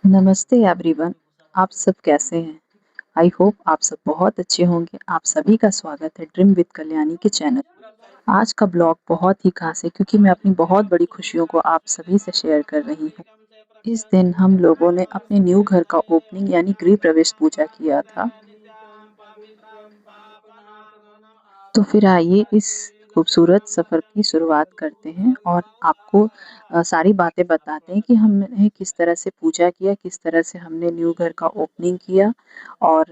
नमस्ते एवरीवन। आप सब कैसे हैं? आई होप आप सब बहुत अच्छे होंगे। आप सभी का स्वागत है ड्रीम विद कल्याणी के चैनल। आज का ब्लॉग बहुत ही खास है क्योंकि मैं अपनी बहुत बड़ी खुशियों को आप सभी से शेयर कर रही हूँ। इस दिन हम लोगों ने अपने न्यू घर का ओपनिंग यानी गृह प्रवेश पूजा किया था। तो फिर आइए इस खूबसूरत सफ़र की शुरुआत करते हैं और आपको सारी बातें बताते हैं कि हमने किस तरह से पूजा किया, किस तरह से हमने न्यू घर का ओपनिंग किया और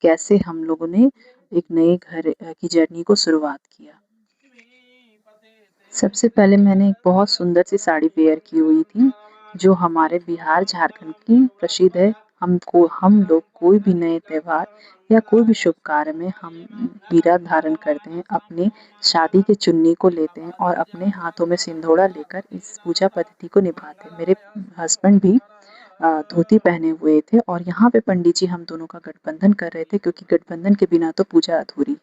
कैसे हम लोगों ने एक नए घर की जर्नी को शुरुआत किया। सबसे पहले मैंने एक बहुत सुंदर सी साड़ी वेयर की हुई थी, जो हमारे बिहार झारखंड की प्रसिद्ध है। हम लोग कोई भी नए त्योहार या कोई भी शुभ कार्य में हम पीरा धारण करते हैं, अपने शादी के चुन्नी को लेते हैं और अपने हाथों में सिंदूरा लेकर इस पूजा पद्धति को निभाते हैं। मेरे हस्बैंड भी धोती पहने हुए थे और यहाँ पे पंडित जी हम दोनों का गठबंधन कर रहे थे क्योंकि गठबंधन के बिना तो पूजा अधूरी है।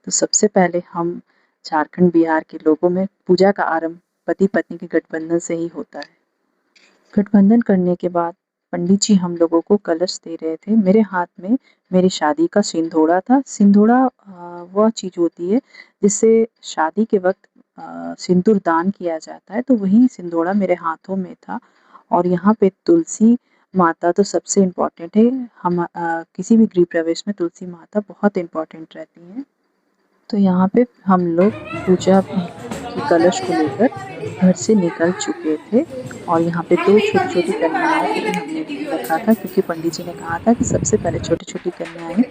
तो सबसे पहले हम झारखंड बिहार के लोगों में पूजा का आरंभ पति पत्नी के गठबंधन से ही होता है। गठबंधन करने के बाद पंडित जी हम लोगों को कलश दे रहे थे। मेरे हाथ में मेरी शादी का सिंदूरा था। सिंदूरा वह चीज़ होती है जिससे शादी के वक्त सिंदूर दान किया जाता है, तो वही सिंदूरा मेरे हाथों में था। और यहाँ पे तुलसी माता तो सबसे इम्पोर्टेंट है। हम किसी भी गृह प्रवेश में तुलसी माता बहुत इम्पोर्टेंट रहती हैं। तो यहाँ पे हम लोग पूजा की कलश को लेकर घर से निकल चुके थे और यहाँ पे 2 छोटी-छोटी कन्याओं को भी हमने रखा था क्योंकि पंडित जी ने कहा था कि सबसे पहले छोटी-छोटी कन्याएँ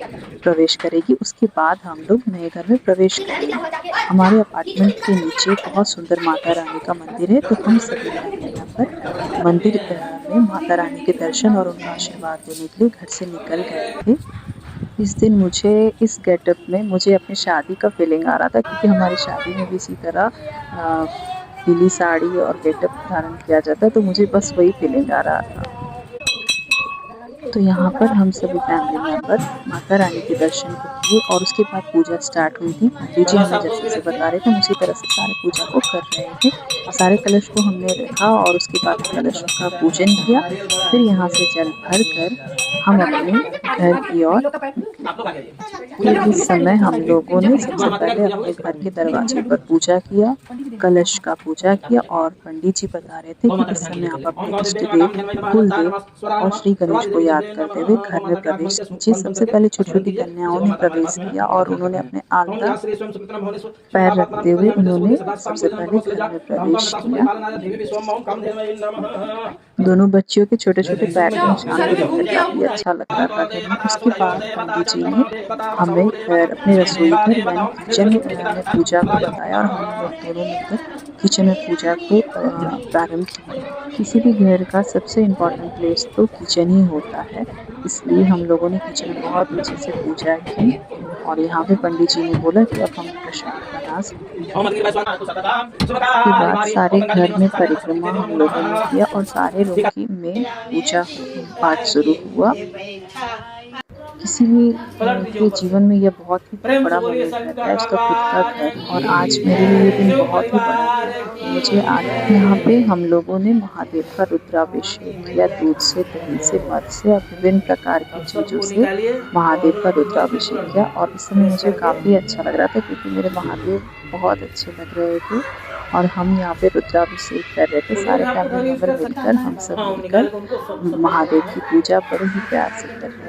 प्रवेश करेगी, उसके बाद हम लोग नए घर में प्रवेश करेंगे। हमारे अपार्टमेंट के नीचे बहुत सुंदर माता रानी का मंदिर है, तो हम सभी फैमिली मेंबर मंदिर में माता रानी के दर्शन और उनका आशीर्वाद लेने के लिए घर से निकल गए थे। इस दिन मुझे इस गेटअप में मुझे अपनी शादी का फीलिंग आ रहा था क्योंकि हमारी शादी में भी इसी तरह पीली साड़ी और गेटअप धारण किया जाता है, तो मुझे बस वही फीलिंग आ रहा था। तो यहाँ पर हम सभी फैमिली मेंबर माता रानी के दर्शन को किए और उसके बाद पूजा स्टार्ट हुई थी। पंडित जी हमें जैसे बता रहे थे हम उसी तरह से सारे पूजा को कर रहे थे। सारे कलश को हमने रखा और उसके बाद कलश का पूजन किया। फिर यहाँ से जल भर कर हम अपने घर की ओर निकले। इस समय हम लोगों ने सबसे पहले अपने घर के दरवाजे पर पूजा किया, कलश का पूजा किया और पंडित जी बता रहे थे कि इस समय आप अपने इष्ट देव, कुलदेव और श्री गणेश को याद करते हुए घर में प्रवेश कीजिए। सबसे पहले छोटी-छोटी कन्याओं ने प्रवेश किया और उन्होंने अपने आलता पैर रखते हुए उन्होंने सबसे पहले घर में प्रवेश किया। दोनों बच्चियों के छोटे-छोटे पैर के निशान को देखकर काफ़ी अच्छा लग रहा था घर में। उसके बाद पंडित जी ने हमें अपने रसोई घर यानी किचन में पूजा को बताया और हम लोग दोनों मिलकर किचन में पूजा को प्रारंभ किया। किसी भी घर का सबसे इम्पोर्टेंट प्लेस तो किचन ही होता है, इसलिए हम लोगों ने किचन में बहुत अच्छे से पूजा की और यहाँ पे पंडित जी ने बोला कि अब हम प्रसाद बना सकते हैं। उसके बाद सारे घर में परिक्रमा हम लोगों ने किया और सारे लोग की में पूजा पाठ शुरू हुआ। किसी भी के जीवन में यह बहुत ही बड़ा मोमेंट रहता है, उसका खुद का घर, और आज मेरे लिए ये दिन बहुत ही बड़ा है। मुझे आज यहाँ पे हम लोगों ने महादेव का रुद्राभिषेक किया, दूध से, दही से, मध से और विभिन्न प्रकार की चीज़ों से महादेव का रुद्राभिषेक किया और इस समय मुझे काफ़ी अच्छा लग रहा था क्योंकि मेरे महादेव बहुत अच्छे लग रहे थे और हम यहाँ पे रुद्राभिषेक कर रहे थे। सारे फैमिली मेंबर मिलकर हम सब मिलकर महादेव की पूजा बड़े ही प्यार से कर रहे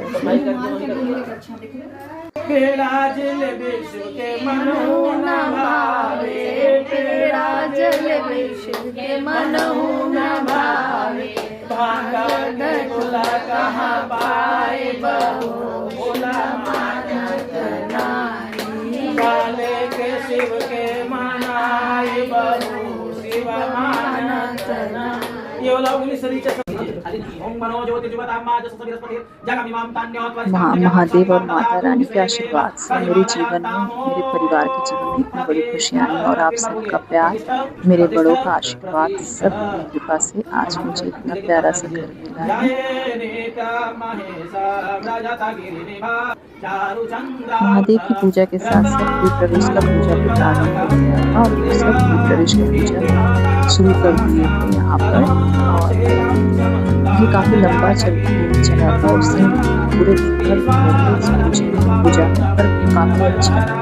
महादेव और माता रानी के आशीर्वाद से मेरे जीवन में, मेरे परिवार के जीवन में इतनी बड़ी खुशियाँ आई और आप सबका प्यार, मेरे बड़ों का आशीर्वाद, सबकी कृपा से आज मुझे इतना प्यारा सा घर मिला है। महादेव की पूजा के साथ साथ गृह प्रवेश का पूजा भी प्रारंभ हो गया था और सब गृह प्रवेश की पूजा शुरू कर दिए थे यहाँ पर। और ये काफ़ी लंबा चला था। उस दिन पूरे दिन भर लगे इस पूजा में, पर काफ़ी अच्छा था।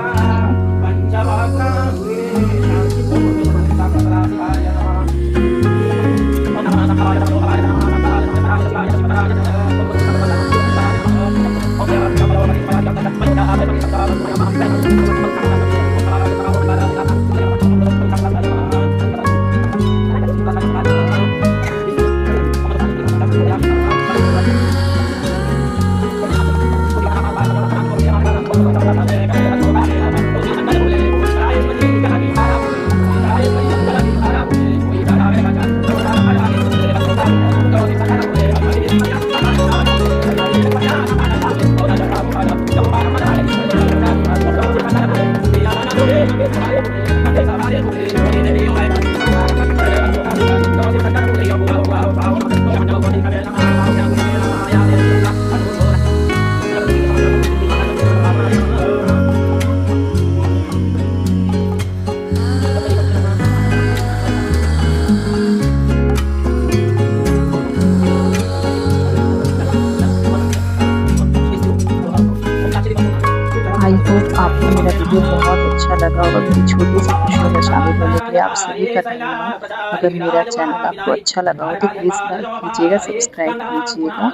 आई होप आपको मेरा वीडियो बहुत अच्छा लगा होगा। मेरी छोटी सी खुशियों में शामिल होने के लिए आप सभी का धन्यवाद। अगर मेरा चैनल आपको अच्छा लगा हो तो प्लीज़ लाइक कीजिएगा, सब्सक्राइब कीजिएगा।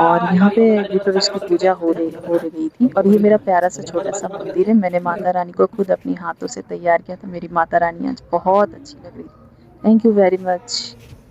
और यहाँ पे गृह प्रवेश की पूजा हो रही थी और ये मेरा प्यारा सा छोटा सा मंदिर है। मैंने माता रानी को खुद अपने हाथों से तैयार किया था। मेरी माता रानी आज बहुत अच्छी लग रही थी। Thank you very much.